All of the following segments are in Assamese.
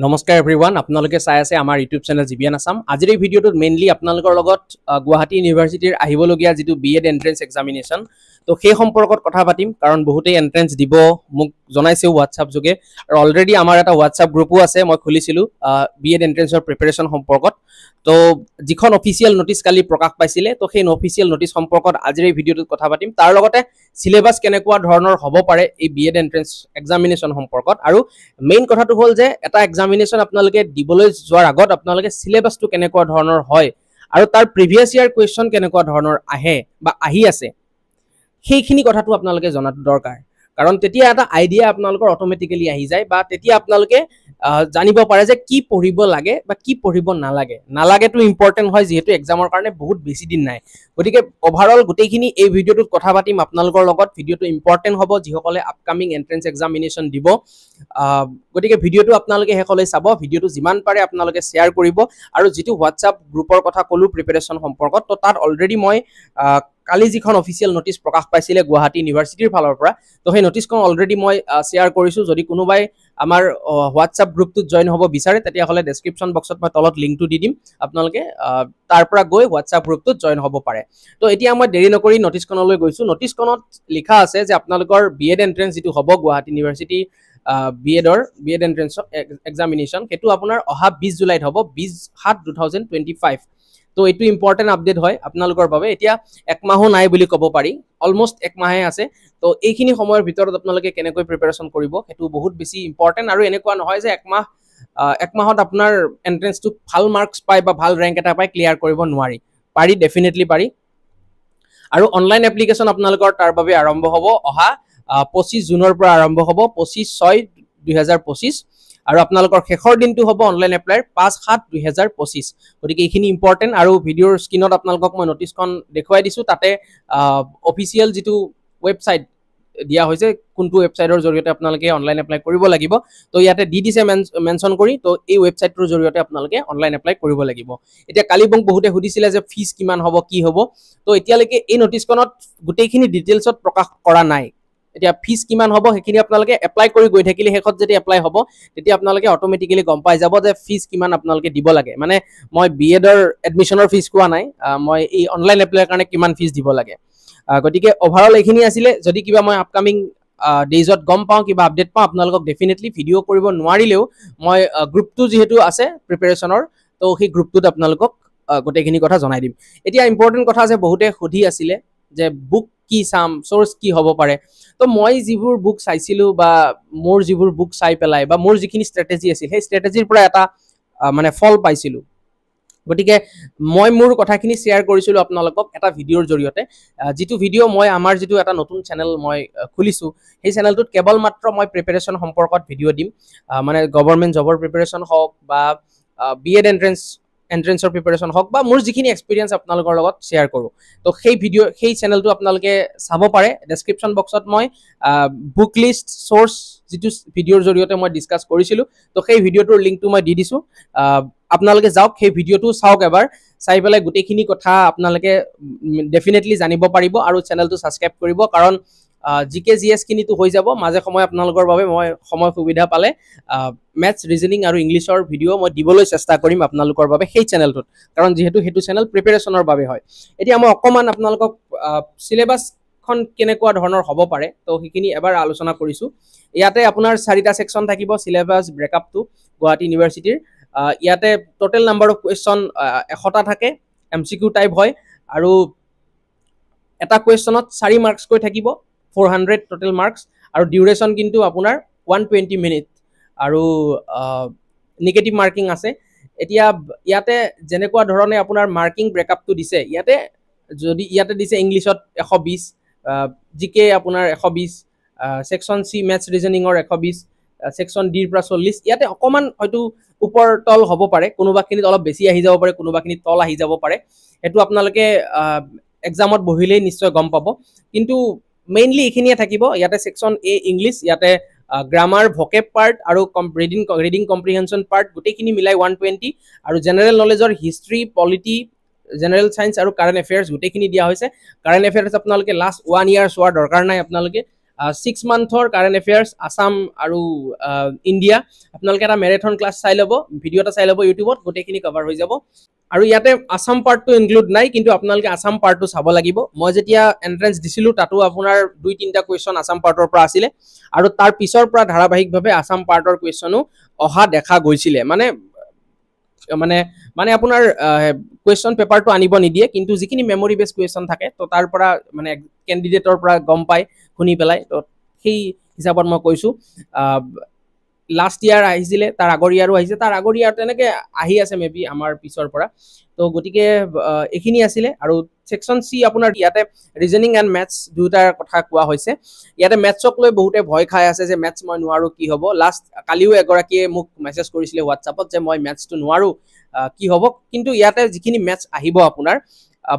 নমস্কাৰ এভৰিৱান আপোনালোকে চাই আছে আমাৰ ইউটিউব চেনেল জিবিয়ান আসাম আজিৰ এই ভিডিঅ'টোত মেইনলি আপোনালোকৰ লগত গুৱাহাটী ইউনিভাৰ্চিটিৰ আহিবলগীয়া যেটো বিএড এন্ট্ৰেন্স এক্সামিনেশন তো সেই সম্পৰ্কত কথা পাতিম কাৰণ বহুতেই এন্ট্ৰেন্স দিব মোক জনাইছে WhatsApp যোগে আৰু অলৰেডি আমাৰ এটা WhatsApp গ্ৰুপো আছে মই খুলিছিলো বিএড এন্ট্ৰেন্সৰ প্ৰিপাৰেচন সম্পৰ্কত তো যিখন অফিচিয়েল নোটিছ কালি প্ৰকাশ পাইছিলে তো সেই অফিচিয়েল নোটিছ সম্পৰ্কত আজিৰ এই ভিডিঅ'টোত কথা পাতিম তাৰ লগতে সিলেবাস কেনেকুৱা ধৰণৰ হ'ব পাৰে এই বিএড এন্ট্ৰেন্স এক্সামিনেশন সম্পৰ্কত আৰু মেইন কথাটো হ'ল যে এটা এক্সামিনেশন আপোনালোকে দিবলৈ যোৱাৰ আগত আপোনালোকে সিলেবাসটো কেনেকুৱা ধৰণৰ হয় আৰু তাৰ প্ৰিভিয়াস ইয়াৰ কোৱেশ্চন কেনেকুৱা ধৰণৰ আহে বা আহি আছে সেইখিনি কথাটো আপোনালোকে জনাটো দৰকাৰ কাৰণ তেতিয়া এটা আইডিয়া আপোনালোকৰ অটোমেটিক্যালি আহি যায় বা তেতিয়া আপোনালোকে জানিব পাৰে যে কি পঢ়িব লাগে বা কি পঢ়িব নালাগে তো ইম্পৰ্টেন্ট হয় যেহেতু এক্সামৰ কাৰণে বহুত বেছি দিন নাই গতিকে ওভাৰঅল গোটেইখিনি এই ভিডিঅ'টোত কথা পাতিম আপোনালোকৰ লগত ভিডিঅ'টো ইম্পৰ্টেন্ট হ'ব যিসকলে আপকামিং এন্ট্ৰেন্স এক্সামিনেশন দিব গতিকে ভিডিঅ'টো আপোনালোকে হেকলৈ চাব ভিডিঅ'টো যিমান পাৰে আপোনালোকে শেয়াৰ কৰিব আৰু যেটো WhatsApp গ্ৰুপৰ কথা কলো প্ৰিপাৰেচন সম্পৰ্কত তো তাত অলৰেডি মই কালি যিখন অফিচিয়েল নোটিছ প্ৰকাশ পাইছিলে গুৱাহাটী ইউনিভাৰ্চিটিৰ ফালৰ পৰা তো সেই নোটিছখন অলৰেডি মই শেয়াৰ কৰিছো যদি কোনোবাই আমাৰ WhatsApp গ্ৰুপটোত জয়েন হ'ব বিচাৰে তেতিয়া হলে ডেসক্ৰিপচন বক্সত মই তলত লিংকটো দি দিম আপোনালোকে তাৰ পৰা গৈ WhatsApp গ্ৰুপটোত জয়েন হ'ব পাৰে তো এতিয়া মই দেৰি নকৰি নোটিছখনলৈ গৈছো নোটিছখনত লিখা আছে যে আপোনালোকৰ বিএড এন্ট্ৰেন্স যেটো হ'ব Guwahati university BEd entrance examination হেতু আপোনাৰ অহা 20 জুলাইত হ'ব 20/7/2025 তো এটো ইম্পৰ্টেন্ট আপডেট হয় আপোনালোকৰ বাবে এতিয়া এক মাহো নাই বুলি ক'ব পাৰি অলমোস্ট এক মাহে আছে তো এইখিনি সময়ৰ ভিতৰত আপোনালোকে কেনেকৈ প্ৰিপাৰেচন কৰিব হেতু বহুত বেছি ইম্পৰ্টেন্ট আৰু এনেকুৱা নহয় যে এক মাহত আপোনাৰ এন্ট্ৰেন্সটো ভাল মাৰ্কস পায় বা ভাল ৰেংক এটা পায় ক্লিয়াৰ কৰিব নোৱাৰি পাৰি ডেফিনেটলি পাৰি আৰু অনলাইন এপ্লিকেশন আপোনালোকৰ তাৰ বাবে আৰম্ভ হ'ব অহা 25 জুনৰ পৰা আৰম্ভ হ'ব 25/6/2025 আৰু আপোনালোকৰ শেষৰ দিনটো হ'ব অনলাইন এপ্লাইৰ 5/7/2025 গতিকে এইখিনি ইম্পৰ্টেন্ট আৰু ভিডিঅ'ৰ স্ক্ৰিনত আপোনালোকক মই নোটিছখন দেখুৱাই দিছো তাতে অফিচিয়েল যেটো ওয়েবসাইট দিয়া হৈছে কোনটো ওয়েবসাইটৰ জৰিয়তে আপোনালোকে অনলাইন এপ্লাই কৰিব লাগিব তো ইয়াতে দি দিছে মেনশন কৰি তো এই ওয়েবসাইটৰ জৰিয়তে আপোনালোকে অনলাইন এপ্লাই কৰিব লাগিব এতিয়া কালি বহুতে সুধিছিলে যে ফিজ কিমান হ'ব কি হ'ব তো এতিয়ালৈকে এই নোটিছখনত গোটেইখিনি ডিটেইলছত প্ৰকাশ কৰা নাই এতিয়া ফিজ কিমান হ'ব হেখিনি আপোনালোকে এপ্লাই কৰি গৈ থাকিলে হেখত যদি এপ্লাই হ'ব তেতিয়া আপোনালোকে অটোমেটিক্যালি গম পাই যাব যে ফিজ কিমান আপোনালোকে দিব লাগে মানে মই বিএডৰ এডমিশনৰ ফিজ কোৱা নাই মই এই অনলাইন এপ্লাইৰ কাৰণে কিমান ফিজ দিব লাগে গতিকে ওভাৰঅল এইখিনি আছিল যদি কিবা মই আপকামিং ডেজত গম পাও কিবা আপডেট পাও আপোনালোকক ডেফিনেটলি ভিডিও কৰিব নোৱাৰিলেও মই গ্ৰুপটো যেহেতু আছে প্ৰিপাৰেচনৰ তো সেই গ্ৰুপটোত আপোনালোকক গোটেইখিনি কথা জনাই দিম এতিয়া ইম্পৰ্টেন্ট কথা আছে বহুতে সুধি আছিল যে বুক কি সাম সোৰ্স কি হ'ব পাৰে তো মই যিবোৰ বুক চাইছিলো বা মোৰ যিবোৰ বুক চাই পেলাই বা মোৰ যিখিনি স্ট্ৰেটেজি আছিল সেই স্ট্ৰেটেজিৰ পৰা এটা মানে ফল পাইছিলো গতিকে মই মোৰ কথাখিনি শেয়াৰ কৰিছিলো আপোনালোকক এটা ভিডিওৰ জৰিয়তে যেটো ভিডিও মই আমাৰ যেটো এটা নতুন চেনেল মই খুলিছো সেই চেনেলটোত কেৱল মাত্ৰ মই প্ৰিপাৰেচন সম্পৰ্কত ভিডিও দিম মানে গভৰ্ণমেন্ট জবৰ প্ৰিপাৰেচন হওক বা বিএড এন্ট্ৰেন্সৰ প্ৰিপাৰেচন হওক বা মোৰ যিখিনি এক্সপেৰিয়েন্স আপোনালোকৰ লগত শেয়াৰ কৰো তো সেই ভিডিও সেই চেনেলটো আপোনালোকে চাব পাৰে ডেসক্ৰিপচন বক্সত মই বুক লিষ্ট সোৰ্স যেটো ভিডিওৰ জৰিয়তে মই ডিসকাস কৰিছিলো তো সেই ভিডিওটোৰ লিংকটো মই দি দিছো আপোনালোকে যাওক সেই ভিডিওটো চাওক এবাৰ চাই পেলাই গোটেইখিনি কথা আপোনালোকে ডেফিনেটলি জানিব পাৰিব আৰু চেনেলটো সাবস্ক্ৰাইব কৰিব কাৰণ জিকে জিএস কিনিটো হৈ যাব মাজে সময় আপোনালোকৰ বাবে মই সময় সুবিধা পালে ম্যাথছ ৰিজনিং আৰু ইংলিশৰ ভিডিও মই দিবলৈ চেষ্টা কৰিম আপোনালোকৰ বাবে সেই চেনেলটোত কাৰণ যেহেতু হেতু চেনেল প্ৰিপাৰেচনৰ বাবে হয় এতিয়া মই অকমান আপোনালোকক সিলেবাস খন কেনেকুৱা ধৰণৰ হ'ব পাৰে তো সেইখিনি এবাৰ আলোচনা কৰিছো ইয়াতে আপোনাৰ 4টা সেকশন থাকিব সিলেবাস ব্ৰেকআপটো গুৱাহাটী ইউনিভাৰ্চিটিৰ ইয়াতে টোটাল নাম্বাৰ অফ কোৱেশ্চন 100টা থাকে এমসিকিউ টাইপ হয় আৰু এটা কোৱেশ্চনত 4 মাৰ্কস কৈ থাকিব 400 টোটাল মাৰ্কস আৰু ডিউৰেচন কিন্তু আপোনাৰ 120 মিনিট আৰু নেগেটিভ মাৰ্কিং আছে এতিয়া ইয়াতে যেনেকুৱা ধৰণে আপোনাৰ মাৰ্কিং ব্ৰেকআপটো দিছে ইয়াতে দিছে ইংলিশত 120 জিকে আপোনাৰ 120 সেকশন সি ম্যাথছ ৰিজনিংৰ 120 সেকশন ডিৰ পৰা 40 ইয়াতে অকমান হয়তো উপৰ তল হ'ব পাৰে কোনোবাখিনিত অলপ বেছি আহি যাব পাৰে কোনোবাখিনিত তল আহি যাব পাৰে এটো আপোনালোকে এক্সামত বহিলে নিশ্চয় গম পাব কিন্তু মেইনলি এখিনিয়ে থাকিব ইয়াতে সেকশন এ ইংলিশ ইয়াতে গ্ৰামাৰ ভোকেব পাৰ্ট আৰু ৰিডিং কম্প্ৰিহেনশন পাৰ্ট গোটেইখিনি মিলাই 120 আৰু জেনাৰেল নলেজৰ হিষ্ট্ৰি পলিটি জেনাৰেল সায়েন্স আৰু কাৰেন্ট এফেয়াৰ্স গোটেইখিনি দিয়া হৈছে কাৰেন্ট এফেয়াৰ্স আপোনালোকে লাষ্ট 1 ইয়াৰ চোৱাৰ দৰকাৰ নাই আপোনালোকে 6 মান্থৰ কাৰেণ্ট এফেয়াৰ্ছ আসাম আৰু ইণ্ডিয়া আপোনালোকে এটা মেৰাথন ক্লাছ চাই ল'ব ভিডিঅ' এটা চাই ল'ব ইউটিউবত গোটেইখিনি কভাৰ হৈ যাব আৰু ইয়াতে আসাম পাৰ্টটো ইনক্লুড নাই কিন্তু আপোনালোকে আসাম পাৰ্টটো চাব লাগিব মই যেতিয়া এন্ট্ৰেন্স দিছিলোঁ তাতো আপোনাৰ 2-3টা কুৱেশ্যন আসাম পাৰ্টৰ পৰা আছিলে আৰু তাৰ পিছৰ পৰা ধাৰাবাহিকভাৱে আসাম পাৰ্টৰ কুৱেশ্যনো অহা দেখা গৈছিলে মানে আপোনাৰ কুৱেশ্যন পেপাৰটো আনিব নিদিয়ে কিন্তু যিখিনি মেমৰি বেছ কুৱেশ্যন থাকে তো তাৰ পৰা মানে কেণ্ডিডেটৰ পৰা গম পায় শুনি পেলাই তো সেই হিচাপত মই কৈছোঁ লাষ্ট ইয়াৰ আহিছিলে তাৰ আগৰ ইয়াৰো আহিছে তাৰ আগৰ ইয়াৰ তেনেকৈ আহি আছে মেবি আমাৰ পিছৰ পৰা তো গতিকে এইখিনি আছিলে আৰু সেকশ্যন চি আপোনাৰ ইয়াতে ৰিজনিং এণ্ড মেথছ দুয়োটাৰ কথা কোৱা হৈছে ইয়াতে মেথছক লৈ বহুতে ভয় খাই আছে যে মেথছ মই নোৱাৰো কি হ'ব লাষ্ট কালিও এগৰাকীয়ে মোক মেছেজ কৰিছিলে হোৱাটছআপত যে মই মেথছটো নোৱাৰো কি হ'ব কিন্তু ইয়াতে যিখিনি মেথছ আহিব আপোনাৰ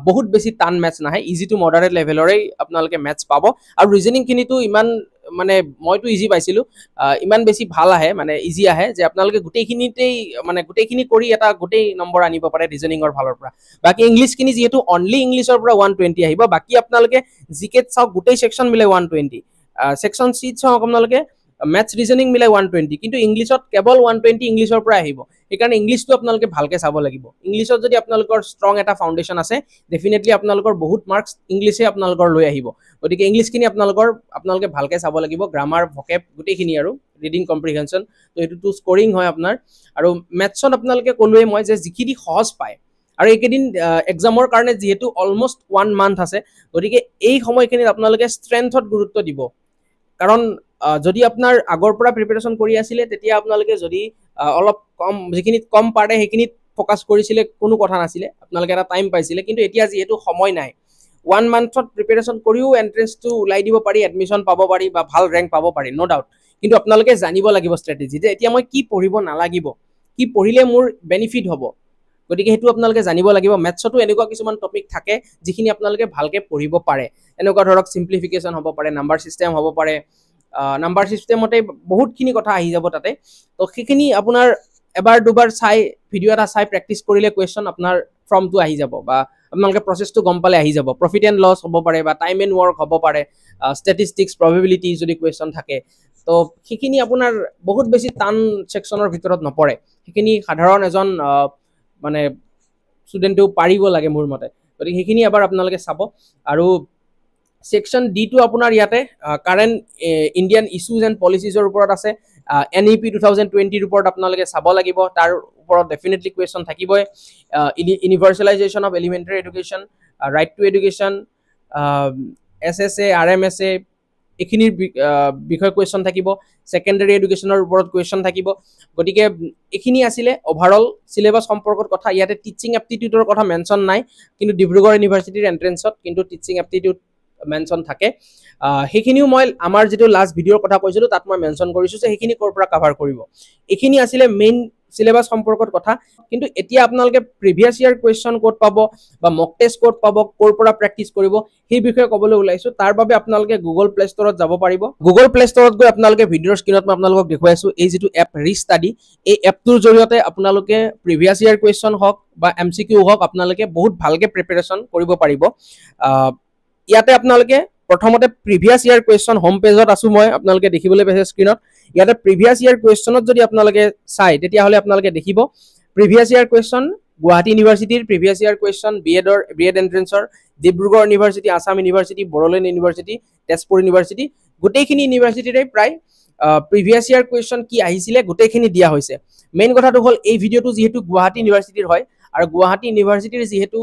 বহুত বেছি টান মেথছ নাহে ইজি টু মডাৰেট লেভেলৰে আপোনালোকে মেথছ পাব আৰু ৰিজনিংখিনিতো ইমান মানে মইতো ইজি পাইছিলোঁ ইমান বেছি ভাল আহে মানে ইজি আহে যে আপোনালোকে গোটেইখিনিতেই মানে গোটেইখিনি কৰি এটা গোটেই নম্বৰ আনিব পাৰে ৰিজনিঙৰ ফালৰ পৰা বাকী ইংলিছখিনি যিহেতু অনলি ইংলিছৰ পৰা 120 আহিব বাকী আপোনালোকে জিকেত চাওক গোটেই সেকশ্যন মিলাই 120 সেকশ্যন চিত চাওক আপোনালোকে মেথছ ৰিজনিং মিলাই 120 কিন্তু ইংলিছত কেৱল 120 ইংলিছৰ পৰা আহিব সেইকাৰণে ইংলিছটো আপোনালোকে ভালকৈ চাব লাগিব ইংলিছত যদি আপোনালোকৰ ষ্ট্ৰং এটা ফাউণ্ডেশ্যন আছে ডেফিনেটলি আপোনালোকৰ বহুত মাৰ্কছ ইংলিছে আপোনালোকৰ লৈ আহিব গতিকে ইংলিছখিনি আপোনালোকে ভালকৈ চাব লাগিব গ্ৰামাৰ ভকেব গোটেইখিনি আৰু ৰিডিং কম্প্ৰিহেনশ্যন তো এইটোতো স্কৰিং হয় আপোনাৰ আৰু মেথছত আপোনালোকে ক'লোৱে মই যে যিখিনি সহজ পায় আৰু এইকেইদিন এক্সামৰ কাৰণে যিহেতু অলমষ্ট 1 মান্থ আছে গতিকে এই সময়খিনিত আপোনালোকে ষ্ট্ৰেংথত গুৰুত্ব দিব কাৰণ যদি আপোনাৰ আগৰ পৰা প্ৰিপাৰেশ্যন কৰি আছিলে তেতিয়া আপোনালোকে যদি অলপ কম যিখিনিত কম পাৰে সেইখিনিত ফ'কাছ কৰিছিলে কোনো কথা নাছিলে আপোনালোকে এটা টাইম পাইছিলে কিন্তু এতিয়া যিহেতু সময় নাই 1 মান্থত প্ৰিপাৰেশ্যন কৰিও এন্ট্ৰেন্সটো ওলাই দিব পাৰি এডমিশ্যন পাব পাৰি বা ভাল ৰেংক পাব পাৰি ন' ডাউট কিন্তু আপোনালোকে জানিব লাগিব ষ্ট্ৰেটেজি যে এতিয়া মই কি পঢ়িব নালাগিব কি পঢ়িলে মোৰ বেনিফিট হ'ব গতিকে সেইটো আপোনালোকে জানিব লাগিব মেথছতো এনেকুৱা কিছুমান টপিক থাকে যিখিনি আপোনালোকে ভালকৈ পঢ়িব পাৰে এনেকুৱা ধৰক চিম্প্লিফিকেশ্যন হ'ব পাৰে নাম্বাৰ ছিষ্টেম হ'ব পাৰে নাম্বাৰ ছিষ্টেমতে বহুতখিনি কথা আহি যাব তাতে তো সেইখিনি আপোনাৰ এবাৰ দুবাৰ চাই ভিডিঅ' এটা চাই প্ৰেক্টিছ কৰিলে কুৱেশ্যন আপোনাৰ ফৰ্মটো আহি যাব বা আপোনালোকে প্ৰচেছটো গম পালে আহি যাব প্ৰফিট এণ্ড লছ হ'ব পাৰে বা টাইম এণ্ড ৱৰ্ক হ'ব পাৰে ষ্টেটিষ্টিক্স প্ৰবেবিলিটি যদি কুৱেশ্যন থাকে তো সেইখিনি আপোনাৰ বহুত বেছি টান ছেকশ্যনৰ ভিতৰত নপৰে সেইখিনি সাধাৰণ এজন মানে ষ্টুডেণ্টেও পাৰিব লাগে মোৰ মতে গতিকে সেইখিনি এবাৰ আপোনালোকে চাব আৰু সেকশ্যন ডিটো আপোনাৰ ইয়াতে কাৰেণ্ট ইণ্ডিয়ান ইছ্যুজ এণ্ড পলিচিজৰ ওপৰত আছে NEP 2020ৰ ওপৰত আপোনালোকে চাব লাগিব তাৰ ওপৰত ডেফিনেটলি কুৱেশ্যন থাকিবই universalization of elementary education right to education SSA RMSA এইখিনিৰ বিষয়ে কুৱেশ্যন থাকিব ছেকেণ্ডাৰী এডুকেশ্যনৰ ওপৰত কুৱেশ্যন থাকিব গতিকে এইখিনি আছিলে অভাৰঅল চিলেবাছ সম্পৰ্কত কথা ইয়াতে টিচিং এপ্টিটিউডৰ কথা মেনশ্যন নাই কিন্তু ডিব্ৰুগড় ইউনিভাৰ্চিটিৰ এণ্ট্ৰেন্সত কিন্তু টিচিং এপ্টিটিউড মেনশ্যন থাকে সেইখিনিও মই আমাৰ যিটো লাষ্ট ভিডিঅ'ৰ কথা কৈছিলোঁ তাত মই মেনশ্যন কৰিছোঁ যে সেইখিনি ক'ৰ পৰা কাভাৰ কৰিব এইখিনি আছিলে মেইন চিলেবাছ সম্পৰ্কত কথা কিন্তু এতিয়া আপোনালোকে প্ৰিভিয়াছ ইয়াৰ কুৱেশ্যন ক'ত পাব বা মক টেষ্ট ক'ত পাব ক'ৰ পৰা প্ৰেক্টিছ কৰিব সেই বিষয়ে ক'বলৈ ওলাইছোঁ তাৰ বাবে আপোনালোকে গুগল প্লে ষ্টৰত যাব পাৰিব গুগল প্লে ষ্টৰত গৈ আপোনালোকে ভিডিঅ'ৰ স্ক্ৰীণত মই আপোনালোকক দেখুৱাইছোঁ এই যিটো এপ ৰিষ্টাডি এই এপটোৰ জৰিয়তে আপোনালোকে প্ৰিভিয়াছ ইয়াৰ কুৱেশ্যন হওক বা MCQ হওক আপোনালোকে বহুত ভালকৈ প্ৰিপেৰেশ্যন কৰিব পাৰিব ইয়াতে আপোনালোকে প্ৰথমতে প্ৰিভিয়াছ ইয়াৰ কুৱেশ্যন হোম পেজত আছোঁ মই আপোনালোকে দেখিবলৈ পাইছে স্ক্ৰীণত ইয়াতে প্ৰিভিয়াছ ইয়াৰ কুৱেশ্যনত যদি আপোনালোকে চাই তেতিয়াহ'লে আপোনালোকে দেখিব প্ৰিভিয়াছ ইয়াৰ কুৱেশ্যন গুৱাহাটী ইউনিভাৰ্চিটিৰ প্ৰিভিয়াছ ইয়াৰ কুৱেশ্যন BEd এণ্ট্ৰেন্সৰ Dibrugarh university Assam university Bodoland university Tezpur university গোটেইখিনি ইউনিভাৰ্চিটিৰে প্ৰায় প্ৰিভিয়াছ ইয়াৰ কুৱেশ্যন কি আহিছিলে গোটেইখিনি দিয়া হৈছে মেইন কথাটো হ'ল এই ভিডিঅ'টো যিহেতু গুৱাহাটী ইউনিভাৰ্চিটিৰ হয় আৰু গুৱাহাটী ইউনিভাৰ্চিটিৰ যিহেতু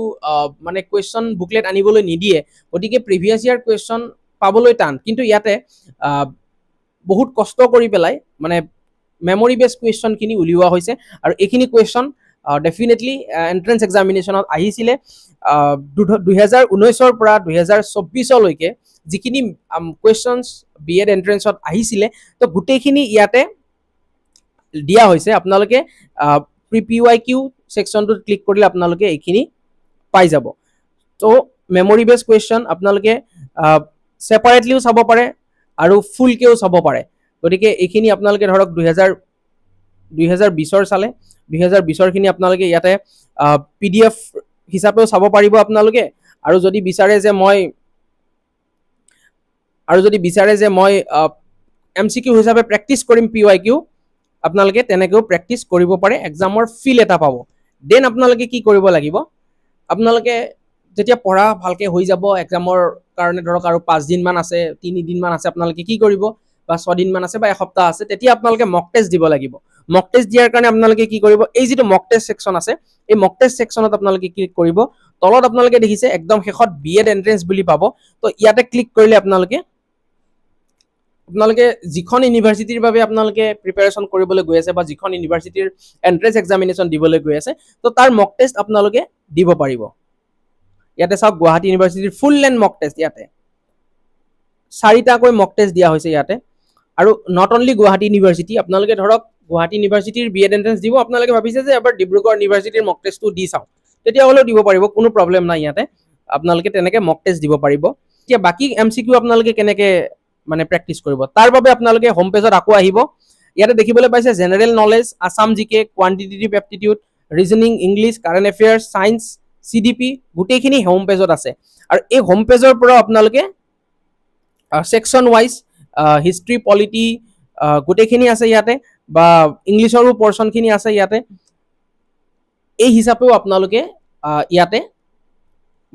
মানে কুৱেশ্যন বুকলেট আনিবলৈ নিদিয়ে গতিকে প্ৰিভিয়াছ ইয়াৰ কুৱেশ্যন পাবলৈ টান কিন্তু ইয়াতে বহুত কষ্ট কৰি পেলাই মানে মেমৰি বেছ কুৱেশ্যনখিনি উলিওৱা হৈছে আৰু এইখিনি কুৱেশ্যন ডেফিনেটলি এণ্ট্ৰেন্স এক্সামিনেশ্যনত আহিছিলে 2019ৰ পৰা 2024লৈকে যিখিনি কুৱেশ্যনছ BEd এণ্ট্ৰেন্সত আহিছিলে তো গোটেইখিনি ইয়াতে দিয়া হৈছে আপোনালোকে PYQ সেকশ্যনটোত ক্লিক কৰিলে আপোনালোকে এইখিনি পাই যাব তো মেমৰি বেছ কুৱেশ্যন আপোনালোকে ছেপাৰেটলিও চাব পাৰে আৰু ফুলকেও চাব পাৰে গতিকে এইখিনি আপোনালোকে ধৰক 2020ৰ চালে 2020ৰ খিনি আপোনালোকে ইয়াতে PDF হিচাপেও চাব পাৰিব আপোনালোকে আৰু যদি বিচাৰে যে মই আৰু যদি বিচাৰে যে মই MCQ হিচাপে প্ৰেক্টিছ কৰিম PYQ আপোনালোকে তেনেকৈও প্ৰেক্টিছ কৰিব পাৰে এক্সামৰ ফিল এটা পাব দেন আপোনালোকে কি কৰিব লাগিব আপোনালোকে যেতিয়া পঢ়া ভালকে হৈ যাব এক্সামৰ কাৰণে ধৰক আৰু 5 দিন মান আছে 3 দিন মান আছে আপোনালোকে কি কৰিব বা 6 দিন মান আছে বা এসপ্তাহ আছে তেতিয়া আপোনালোকে মক টেষ্ট দিব লাগিব মক টেষ্ট দিয়াৰ কাৰণে আপোনালোকে কি কৰিব এই যেটো মক টেষ্ট সেকশন আছে এই মক টেষ্ট সেকশনত আপোনালোকে ক্লিক কৰিব তলত আপোনালোকে দেখিছে একদম শেষত বিএড এন্ট্ৰেন্স বুলি পাব তো ইয়াতে ক্লিক কৰিলে আপোনালোকে যিখন ইউনিভাৰ্সিটিৰ বাবে আপোনালোকে প্ৰিপাৰেচন কৰিবলৈ গৈ আছে বা যিখন ইউনিভাৰ্সিটিৰ এন্ট্ৰেন্স এক্সামিনেশন দিবলৈ গৈ আছে তো তাৰ মক টেষ্ট আপোনালোকে দিব পাৰিব ইয়াতে চাওক গুৱাহাটী ইউনিভাৰ্সিটিৰ ফুল লেন্থ মক টেষ্ট ইয়াতে 4টাকৈ মক টেষ্ট দিয়া হৈছে ইয়াতে আৰু নট অনলি গুৱাহাটী ইউনিভাৰ্সিটি আপোনালোকে ধৰক গুৱাহাটী ইউনিভাৰ্সিটিৰ বিএড এন্ট্ৰেন্স দিব আপোনালোকে ভাবিছে যে এবাৰ ডিব্ৰুগড় ইউনিভাৰ্সিটিৰ মক টেষ্টটো দি চাও তেতিয়া হলেও দিব পাৰিব কোনো প্ৰবলেম নাই ইয়াতে আপোনালোকে তেনেকে মক টেষ্ট দিব পাৰিব এতিয়া বাকি এমসিকিউ আপোনালোকে কেনেকে মানে প্ৰেক্টিছ কৰিব তাৰ বাবে আপোনালোকে হোম পেজত আকৌ আহিব ইয়াতে দেখিবলৈ পাইছে general knowledge Assam GK quantitative aptitude reasoning English current affairs science CDP গুটেখিনি হোম পেজত আছে আৰু এই হোম পেজৰ পৰা আপোনালোকে সেকশন ওয়াইজ হিষ্ট্ৰি পলিটি গুটেখিনি আছে ইয়াতে বা ইংলিশৰো পৰ্চনখিনি আছে ইয়াতে এই হিচাপেও আপোনালোকে ইয়াতে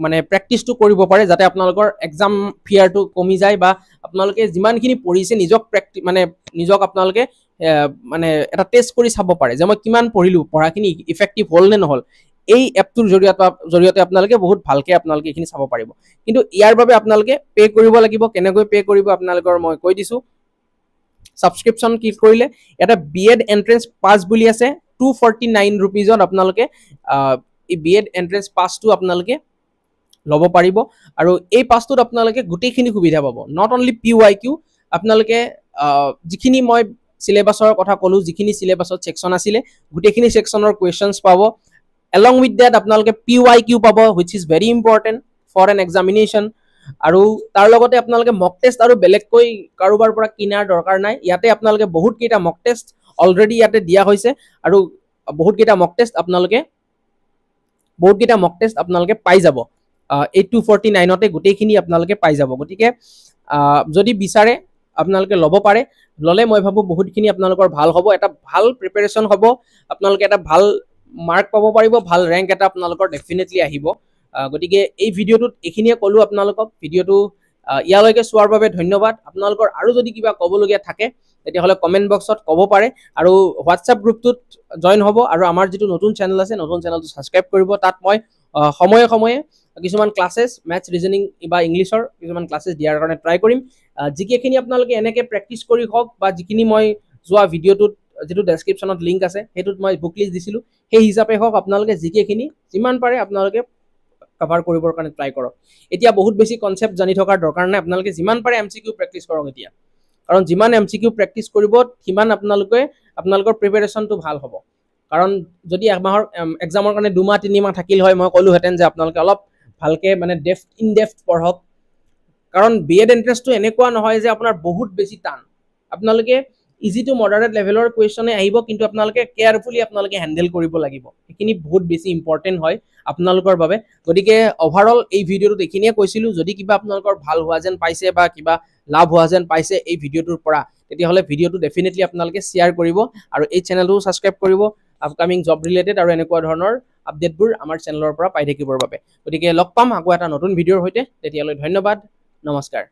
মানে প্ৰেক্টিছটো কৰিব পাৰে যাতে আপোনালোকৰ এক্সাম ফিয়াৰটো কমি যায় বা আপোনালোকে যিমানখিনি পঢ়িছে নিজক আপোনালোকে মানে এটা টেষ্ট কৰি চাব পাৰে যে মই কিমান পঢ়িলো পঢ়াখিনি ইফেক্টিভ হল নে নহল এই এপটোৰ জৰিয়তে আপোনালোকে বহুত ভালকে আপোনালোকে এখিনি চাব পাৰিব কিন্তু ইয়াৰ বাবে আপোনালোকে পে কৰিব লাগিব কেনেকৈ পে কৰিব আপোনালোকৰ মই কৈ দিছো সাবস্ক্ৰিপশন ক্লিক কৰিলে এটা বিএড এন্ট্ৰেন্স পাস বুলি আছে 249 रुपीजত আপোনালোকে এই বিএড এন্ট্ৰেন্স পাসটো আপোনালোকে লব পাৰিব আৰু এই পাসটোত আপোনালোকে গুটেখিনি সুবিধা পাব নট অনলি PYQ আপোনালোকে যিখিনি মই সিলেবাসৰ কথা কলো যিখিনি সিলেবাসত সেকশন আছিল গুটেখিনি সেকশনৰ কোৱেশ্চনছ পাব along with that আপোনালোকে PYQ পাব which is very important for an examination আৰু তাৰ লগতে আপোনালোকে মক টেষ্ট আৰু বেলেগকৈ কাৰোবাৰ পৰা কিনাৰ দৰকাৰ নাই ইয়াতে আপোনালোকে বহুত কেইটা মক টেষ্ট অলৰেডি ইয়াতে দিয়া হৈছে আৰু বহুত কেইটা মক টেষ্ট আপোনালোকে পাই যাব 249 তে গুটেখিনি আপোনালোকে পাই যাব গতিকে যদি বিচাৰে আপোনালোকে লব পাৰে ললে মই ভাবো বহুতখিনি আপোনালোকৰ ভাল হ'ব এটা ভাল প্ৰিপাৰেচন হ'ব আপোনালোকে এটা ভাল মাৰ্ক পাব পাৰিব ভাল ৰেংক এটা আপোনালোকৰ ডেফিনেটলি আহিব গতিকে এই ভিডিওটোত এখিনিয়ে কলো আপোনালোকক ভিডিওটো ইয়ালৈকে চোৱাৰ বাবে ধন্যবাদ আপোনালোকৰ আৰু যদি কিবা ক'বলগীয়া থাকে তেতিয়া হলে কমেন্ট বক্সত ক'ব পাৰে আৰু হোৱাটসঅ্যাপ গ্ৰুপটোত জয়েন হ'ব আৰু আমাৰ যেটো নতুন চেনেল আছে নতুন চেনেলটো সাবস্ক্ৰাইব কৰিব তাত মই সময়ে সময়ে কিছুমান ক্লাसेस ম্যাথছ ৰিজনিং বা ইংলিশৰ কিছুমান ক্লাसेस দিয়াৰ কাৰণে ট্ৰাই কৰিম জিকেখিনি আপোনালোকে এনেকে প্ৰেক্টিছ কৰি হওক বা যিখিনি মই যোৱা ভিডিওটোত যেটো ডেসক্ৰিপচনত লিংক আছে হেতুত মই বুক লিষ্ট দিছিলো সেই হিচাপে হওক আপোনালোকে জিকেখিনি যিমান পাৰে আপোনালোকে কভাৰ কৰিবৰ কাৰণে ট্ৰাই কৰক এতিয়া বহুত বেছি কনসেপ্ট জানি থকাৰ দৰকাৰ নাই আপোনালোকে যিমান পাৰে এমসিকিউ প্ৰেক্টিছ কৰক এতিয়া কাৰণ যিমান এমসিকিউ প্ৰেক্টিছ কৰিব সিমান আপোনালোকৰ প্ৰিপাৰেচনটো ভাল হ'ব কাৰণ যদি একমাহৰ এক্সামৰ কাৰণে 2 মাহ 3 মাহ থাকিল হয় মই কলো হেতেন যে আপোনালোকে অলপ ভালকে মানে ইন ডেপথ পঢ়ক কাৰণ বিএড এন্ট্ৰেন্সটো এনেকুৱা নহয় যে আপোনাৰ বহুত বেছি টান আপোনালোকে ইজি টু মডাৰেট লেভেলৰ কোৱেশ্চনে আহিব কিন্তু আপোনালোকে কেয়াৰফুলি আপোনালোকে হ্যান্ডেল কৰিব লাগিব এখিনি বহুত বেছি ইম্পৰ্টেন্ট হয় আপোনালোকৰ বাবে গতিকে ওভাৰঅল এই ভিডিওটো দেখিনিয়ে কৈছিলো যদি কিবা আপোনালোকৰ ভাল হোৱা যেন পাইছে বা কিবা লাভ হোৱা যেন পাইছে এই ভিডিওটোৰ পৰা তেতিয়া হলে ভিডিওটো ডেফিনেটলি আপোনালোকে শেয়াৰ কৰিব আৰু এই চেনেলটো সাবস্ক্ৰাইব কৰিব আপকামিং জব ৰিলেটেড আৰু এনেকুৱা ধৰণৰ আপডেটবোৰ আমাৰ চেনেলৰ পৰা পাই থাকিবৰ বাবে গতিকে লগ পাম আকৌ এটা নতুন ভিডিওৰ হৈতে তেতিয়ালৈ ধন্যবাদ নমস্কাৰ